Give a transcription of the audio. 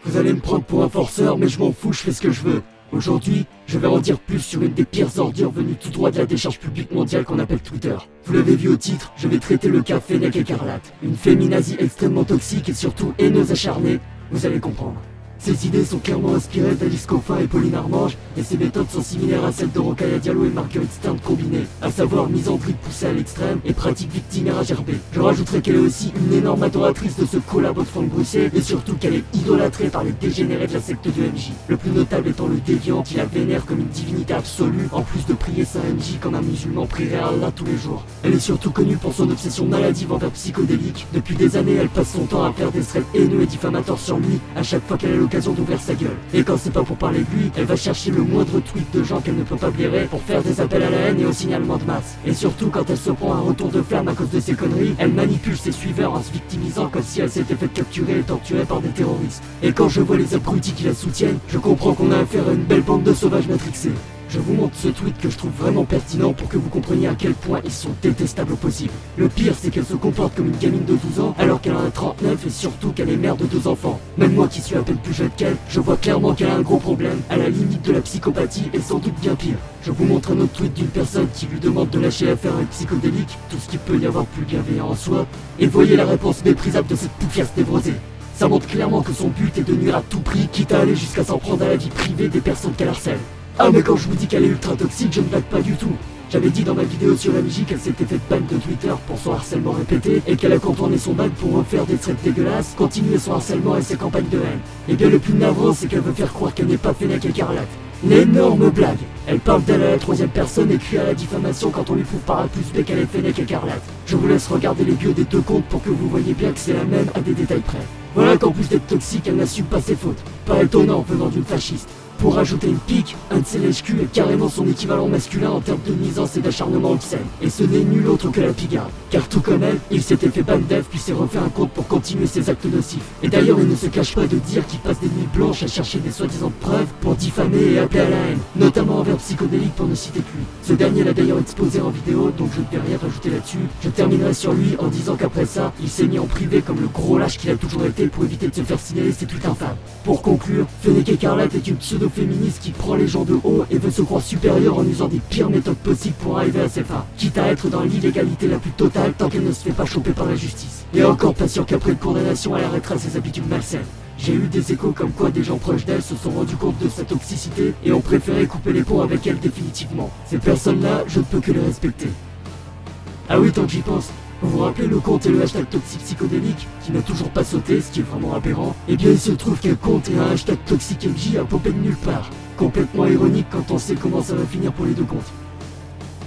Vous allez me prendre pour un forceur, mais je m'en fous, je fais ce que je veux. Aujourd'hui, je vais en dire plus sur une des pires ordures venues tout droit de la décharge publique mondiale qu'on appelle Twitter. Vous l'avez vu au titre, je vais traiter le cas Fennec Écarlate. Une féminazie extrêmement toxique et surtout haineuse acharnée, vous allez comprendre. Ses idées sont clairement inspirées d'Alice Coffin et Pauline Armange, et ses méthodes sont similaires à celles de Rokhaya Diallo et Marguerite Stern combinées, à savoir misandrie poussée à l'extrême et pratique victimaire à gerber. Je rajouterai qu'elle est aussi une énorme adoratrice de ce collabo de Franck Brussier, et surtout qu'elle est idolâtrée par les dégénérés de la secte du MJ. Le plus notable étant le déviant qui la vénère comme une divinité absolue, en plus de prier sa MJ comme un musulman prierait Allah tous les jours. Elle est surtout connue pour son obsession maladive envers psychodélique. Depuis des années, elle passe son temps à faire des threads haineux et diffamateurs sur lui, à chaque fois qu'elle a l'occasion d'ouvrir sa gueule. Et quand c'est pas pour parler de lui, elle va chercher le moindre tweet de gens qu'elle ne peut pas blairer pour faire des appels à la haine et au signalement de masse. Et surtout, quand elle se prend un retour de flamme à cause de ses conneries, elle manipule ses suiveurs en se victimisant comme si elle s'était fait capturer et torturer par des terroristes. Et quand je vois les abrutis qui la soutiennent, je comprends qu'on a affaire à une belle bande de sauvages matrixés. Je vous montre ce tweet que je trouve vraiment pertinent pour que vous compreniez à quel point ils sont détestables au possible. Le pire, c'est qu'elle se comporte comme une gamine de 12 ans alors qu'elle en a 39 et surtout qu'elle est mère de 2 enfants. Même moi qui suis à peine plus jeune qu'elle, je vois clairement qu'elle a un gros problème, à la limite de la psychopathie et sans doute bien pire. Je vous montre un autre tweet d'une personne qui lui demande de lâcher l'affaire avec psychodélique, tout ce qui peut y avoir de plus bienveillant en soi, et voyez la réponse méprisable de cette poufiasse névrosée. Ça montre clairement que son but est de nuire à tout prix, quitte à aller jusqu'à s'en prendre à la vie privée des personnes qu'elle harcèle. Ah mais quand je vous dis qu'elle est ultra toxique, je ne blague pas du tout. J'avais dit dans ma vidéo sur MJ qu'elle s'était fait ban de Twitter pour son harcèlement répété et qu'elle a contourné son ban pour refaire des threads dégueulasses, continuer son harcèlement et ses campagnes de haine. Et bien le plus navrant, c'est qu'elle veut faire croire qu'elle n'est pas Fennec Écarlate. L'énorme blague. Elle parle d'elle à la 3e personne et crie à la diffamation quand on lui prouve par A plus B qu'elle est Fennec Écarlate. Je vous laisse regarder les bios des deux comptes pour que vous voyez bien que c'est la même à des détails près. Voilà qu'en plus d'être toxique, elle n'assume pas ses fautes. Pas étonnant venant d'une fasciste. Pour rajouter une pique, un de ses lèche-culs est carrément son équivalent masculin en termes de nuisance et d'acharnement obscène. Et ce n'est nul autre que la pigarde. Car tout comme elle, il s'était fait ban dev puis s'est refait un compte pour continuer ses actes nocifs. Et d'ailleurs, il ne se cache pas de dire qu'il passe des nuits blanches à chercher des soi-disant preuves pour diffamer et appeler à la haine. Notamment envers Psychodélique pour ne citer que lui. Ce dernier l'a d'ailleurs exposé en vidéo, donc je ne vais rien rajouter là-dessus. Je terminerai sur lui en disant qu'après ça, il s'est mis en privé comme le gros lâche qu'il a toujours été pour éviter de se faire signaler ses tweets infâmes. Pour conclure, Fennec Écarlate est une pseudo-féministe qui prend les gens de haut et veut se croire supérieure en usant des pires méthodes possibles pour arriver à ses fins, quitte à être dans l'illégalité la plus totale tant qu'elle ne se fait pas choper par la justice. Et encore pas sûr qu'après une condamnation elle arrêtera ses habitudes malsaines. J'ai eu des échos comme quoi des gens proches d'elle se sont rendus compte de sa toxicité et ont préféré couper les ponts avec elle définitivement. Ces personnes-là, je ne peux que les respecter. Ah oui, tant que j'y pense, vous vous rappelez le compte et le hashtag toxique psychodélique qui n'a toujours pas sauté, ce qui est vraiment aberrant? Eh bien il se trouve qu'un compte et un hashtag toxique MJ a popé de nulle part. Complètement ironique quand on sait comment ça va finir pour les deux comptes.